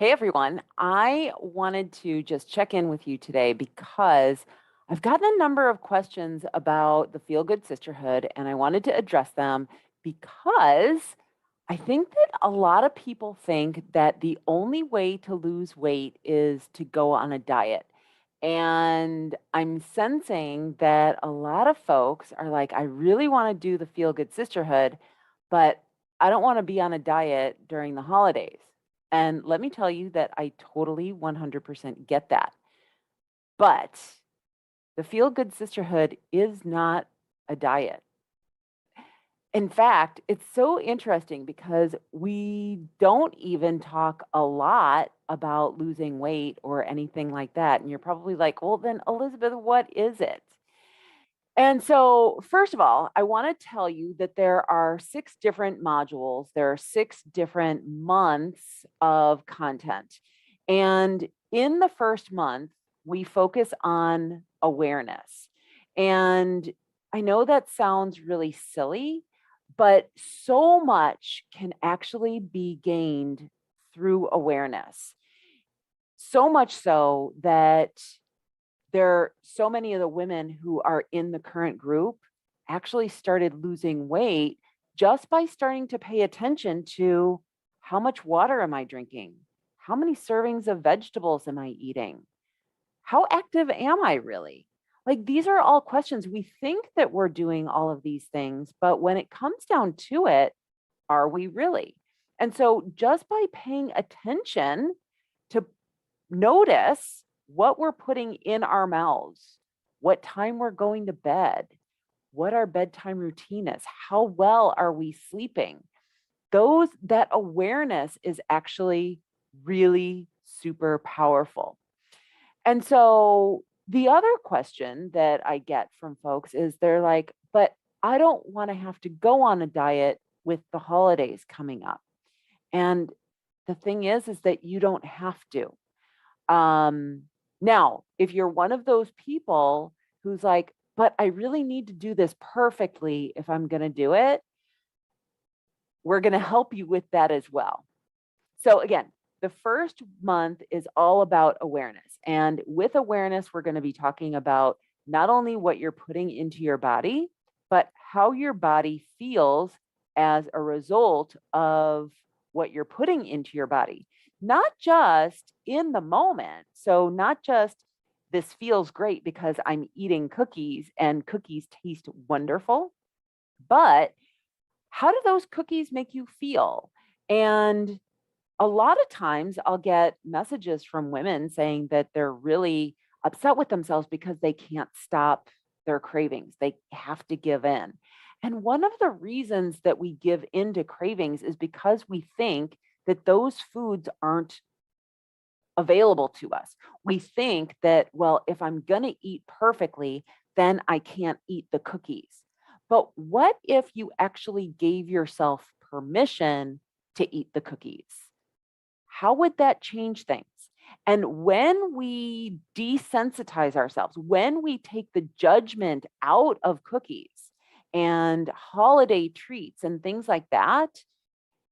Hey everyone, I wanted to just check in with you today because I've gotten a number of questions about the Feel Good Sisterhood and I wanted to address them because I think that a lot of people think that the only way to lose weight is to go on a diet. And I'm sensing that a lot of folks are like, I really want to do the Feel Good Sisterhood, but I don't want to be on a diet during the holidays. And let me tell you that I totally 100% get that. But the Feel Good Sisterhood is not a diet. In fact, it's so interesting because we don't even talk a lot about losing weight or anything like that. And you're probably like, well, then, Elizabeth, what is it? And so, first of all, I want to tell you that there are six different modules, there are six different months of content. And in the first month, we focus on awareness. And I know that sounds really silly, but so much can actually be gained through awareness. So much so that so many of the women who are in the current group actually started losing weight just by starting to pay attention to how much water am I drinking? How many servings of vegetables am I eating? How active am I really? Like these are all questions. We think that we're doing all of these things, but when it comes down to it, are we really? And so just by paying attention to notice what we're putting in our mouths, what time we're going to bed, what our bedtime routine is, how well are we sleeping. That awareness is actually really super powerful. And so the other question that I get from folks is they're like, but I don't want to have to go on a diet with the holidays coming up. And the thing is that you don't have to. Um, Now, if you're one of those people who's like, but I really need to do this perfectly if I'm going to do it, we're going to help you with that as well. So, again, the first month is all about awareness. And with awareness, we're going to be talking about not only what you're putting into your body, but how your body feels as a result of what you're putting into your body, not just in the moment. So, not just this feels great because I'm eating cookies and cookies taste wonderful, but how do those cookies make you feel? And a lot of times I'll get messages from women saying that they're really upset with themselves because they can't stop their cravings. They have to give in. And one of the reasons that we give in to cravings is because we think that those foods aren't available to us. We think that, well, if I'm going to eat perfectly, then I can't eat the cookies. But what if you actually gave yourself permission to eat the cookies? How would that change things? And when we desensitize ourselves, when we take the judgment out of cookies and holiday treats and things like that,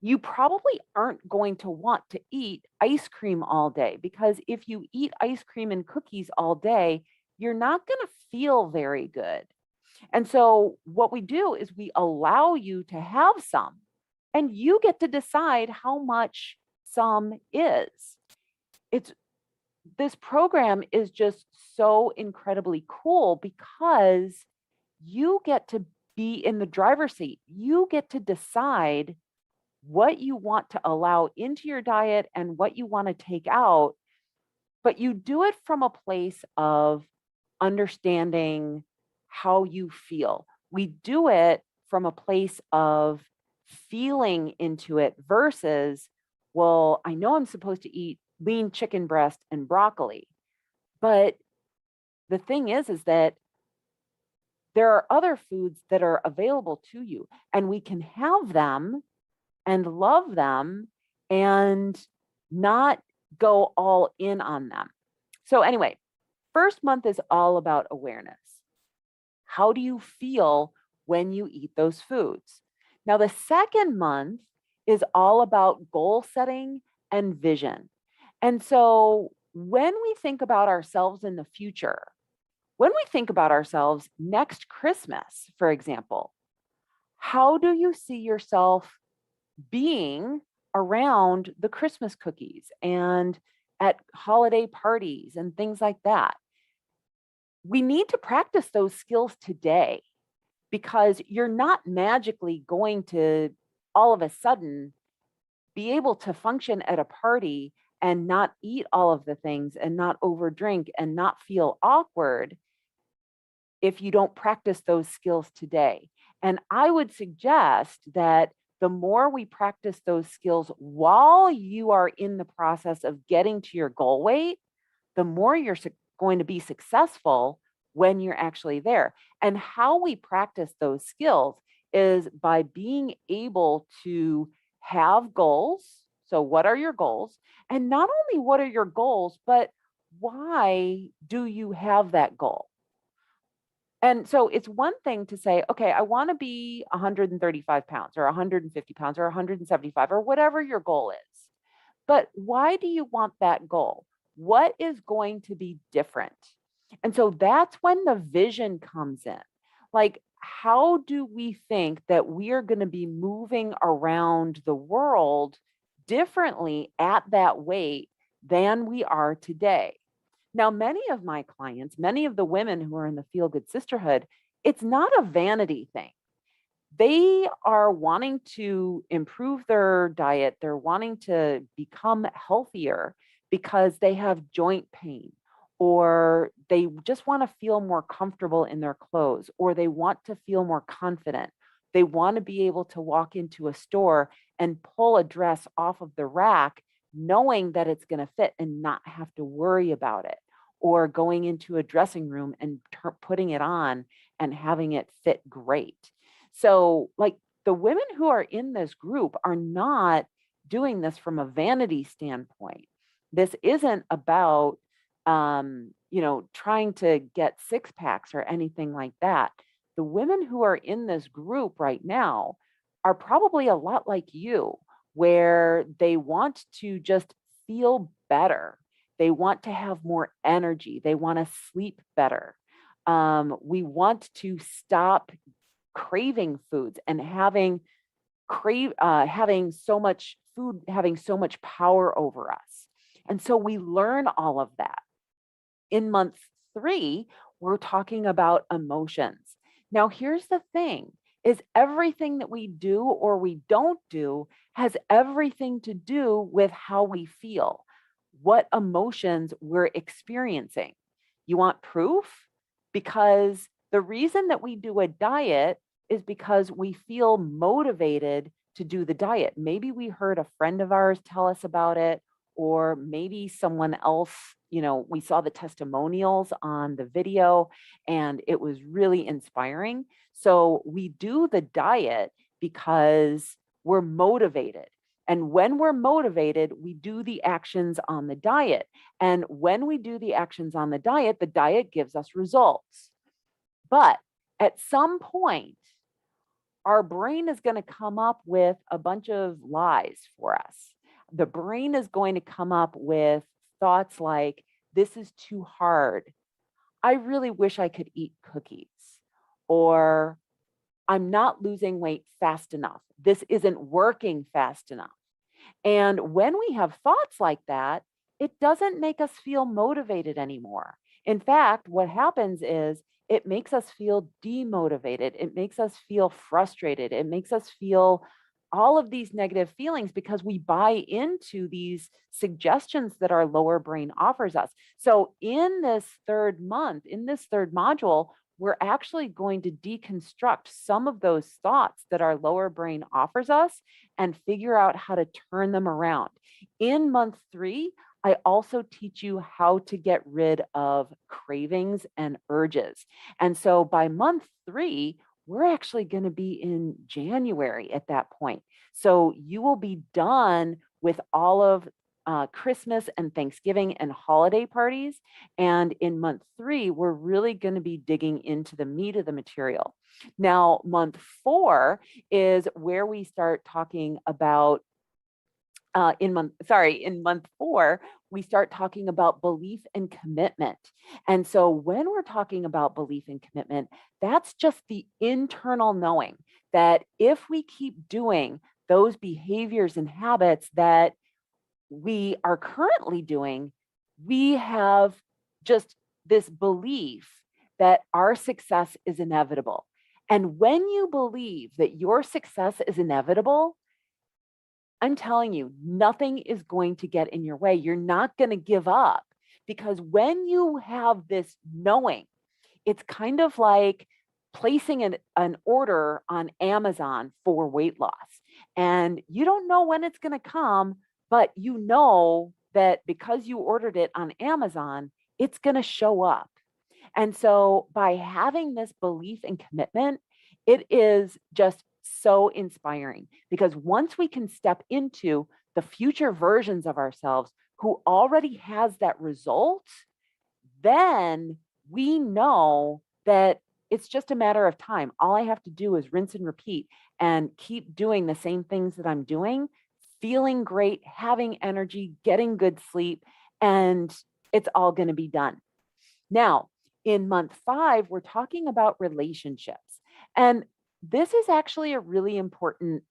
you probably aren't going to want to eat ice cream all day because if you eat ice cream and cookies all day, you're not going to feel very good. And so, what we do is we allow you to have some, and you get to decide how much some is. It's This program is just so incredibly cool because you get to be in the driver's seat. You get to decide what you want to allow into your diet and what you want to take out, but you do it from a place of understanding how you feel. We do it from a place of feeling into it versus, well, I know I'm supposed to eat lean chicken breast and broccoli, but the thing is that there are other foods that are available to you and we can have them and love them and not go all in on them. So, anyway, first month is all about awareness. How do you feel when you eat those foods? Now, the second month is all about goal setting and vision. And so when we think about ourselves in the future, when we think about ourselves next Christmas, for example, how do you see yourself being around the Christmas cookies and at holiday parties and things like that? We need to practice those skills today because you're not magically going to all of a sudden be able to function at a party and not eat all of the things and not overdrink and not feel awkward if you don't practice those skills today. And I would suggest that the more we practice those skills while you are in the process of getting to your goal weight, the more you're going to be successful when you're actually there. And how we practice those skills is by being able to have goals. So, what are your goals? And not only what are your goals, but why do you have that goal? And so it's one thing to say, okay, I want to be 135 pounds or 150 pounds or 175 or whatever your goal is. But why do you want that goal? What is going to be different? And so that's when the vision comes in. Like, how do we think that we are going to be moving around the world differently at that weight than we are today? Now, many of my clients, many of the women who are in the Feel Good Sisterhood, it's not a vanity thing. They are wanting to improve their diet. They're wanting to become healthier because they have joint pain, or they just want to feel more comfortable in their clothes, or they want to feel more confident. They want to be able to walk into a store and pull a dress off of the rack, knowing that it's going to fit and not have to worry about it, or going into a dressing room and putting it on and having it fit great. So, like, the women who are in this group are not doing this from a vanity standpoint. This isn't about, trying to get six packs or anything like that. The women who are in this group right now are probably a lot like you, where they want to just feel better. They want to have more energy. They want to sleep better. We want to stop craving foods and having so much food having so much power over us. And so we learn all of that. In month 3, we're talking about emotions. Now, here's the thing, is everything that we do or we don't do has everything to do with how we feel, what emotions we're experiencing. You want proof? Because the reason that we do a diet is because we feel motivated to do the diet. Maybe we heard a friend of ours tell us about it, or maybe someone else, we saw the testimonials on the video and it was really inspiring. So we do the diet because we're motivated. And when we're motivated, we do the actions on the diet. And when we do the actions on the diet gives us results. But at some point, our brain is going to come up with a bunch of lies for us. The brain is going to come up with thoughts like, this is too hard. I really wish I could eat cookies. Or I'm not losing weight fast enough. This isn't working fast enough. And when we have thoughts like that, it doesn't make us feel motivated anymore. In fact, what happens is it makes us feel demotivated. It makes us feel frustrated. It makes us feel all of these negative feelings because we buy into these suggestions that our lower brain offers us. So in this third month, in this third module, we're actually going to deconstruct some of those thoughts that our lower brain offers us and figure out how to turn them around. In month 3, I also teach you how to get rid of cravings and urges. And so by month 3, we're actually going to be in January at that point. So you will be done with all of Christmas and Thanksgiving and holiday parties. And in month 3, we're really going to be digging into the meat of the material. Now, month 4 is where we start talking about in month 4, we start talking about belief and commitment. And so when we're talking about belief and commitment, that's just the internal knowing that if we keep doing those behaviors and habits that we are currently doing, we have just this belief that our success is inevitable. And when you believe that your success is inevitable, I'm telling you, nothing is going to get in your way. You're not going to give up because when you have this knowing, it's kind of like placing an order on Amazon for weight loss. And you don't know when it's going to come, but you know that because you ordered it on Amazon, it's going to show up. And so by having this belief and commitment, it is just so inspiring because once we can step into the future versions of ourselves who already has that result, then we know that it's just a matter of time. All I have to do is rinse and repeat and keep doing the same things that I'm doing, feeling great, having energy, getting good sleep, and it's all going to be done. Now, in month 5, we're talking about relationships. And this is actually a really important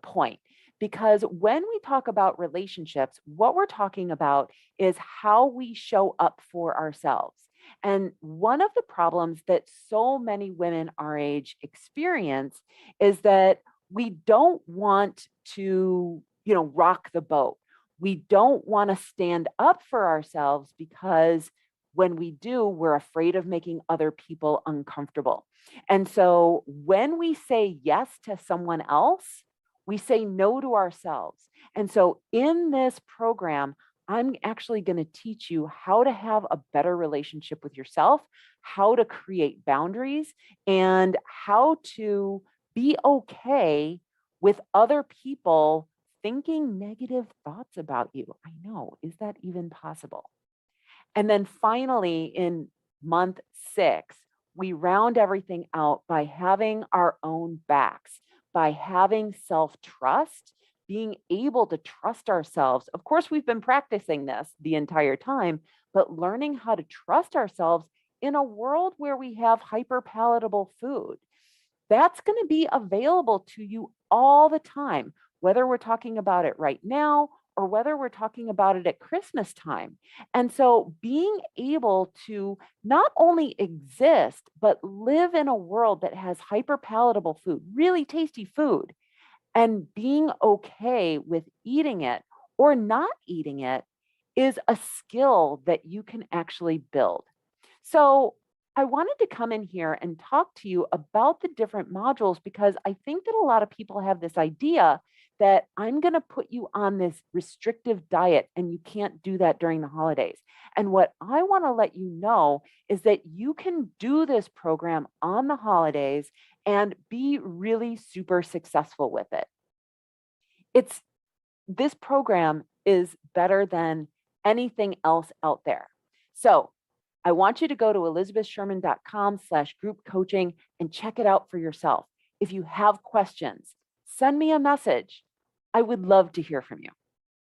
point because when we talk about relationships, what we're talking about is how we show up for ourselves. And one of the problems that so many women our age experience is that we don't want to, rock the boat. We don't want to stand up for ourselves because when we do, we're afraid of making other people uncomfortable. And so when we say yes to someone else, we say no to ourselves. And so in this program, I'm actually going to teach you how to have a better relationship with yourself, how to create boundaries, and how to be okay with other people thinking negative thoughts about you. I know, is that even possible? And then finally, in month 6, we round everything out by having our own backs, by having self trust, being able to trust ourselves. Of course, we've been practicing this the entire time, but learning how to trust ourselves in a world where we have hyper palatable food. That's going to be available to you all the time, whether we're talking about it right now or whether we're talking about it at Christmas time. And so being able to not only exist, but live in a world that has hyper palatable food, really tasty food, and being okay with eating it or not eating it is a skill that you can actually build. So I wanted to come in here and talk to you about the different modules because I think that a lot of people have this idea that I'm going to put you on this restrictive diet and you can't do that during the holidays. And what I want to let you know is that you can do this program on the holidays and be really super successful with it. This program is better than anything else out there. So I want you to go to elizabethsherman.com/group coaching and check it out for yourself. If you have questions, send me a message. I would love to hear from you.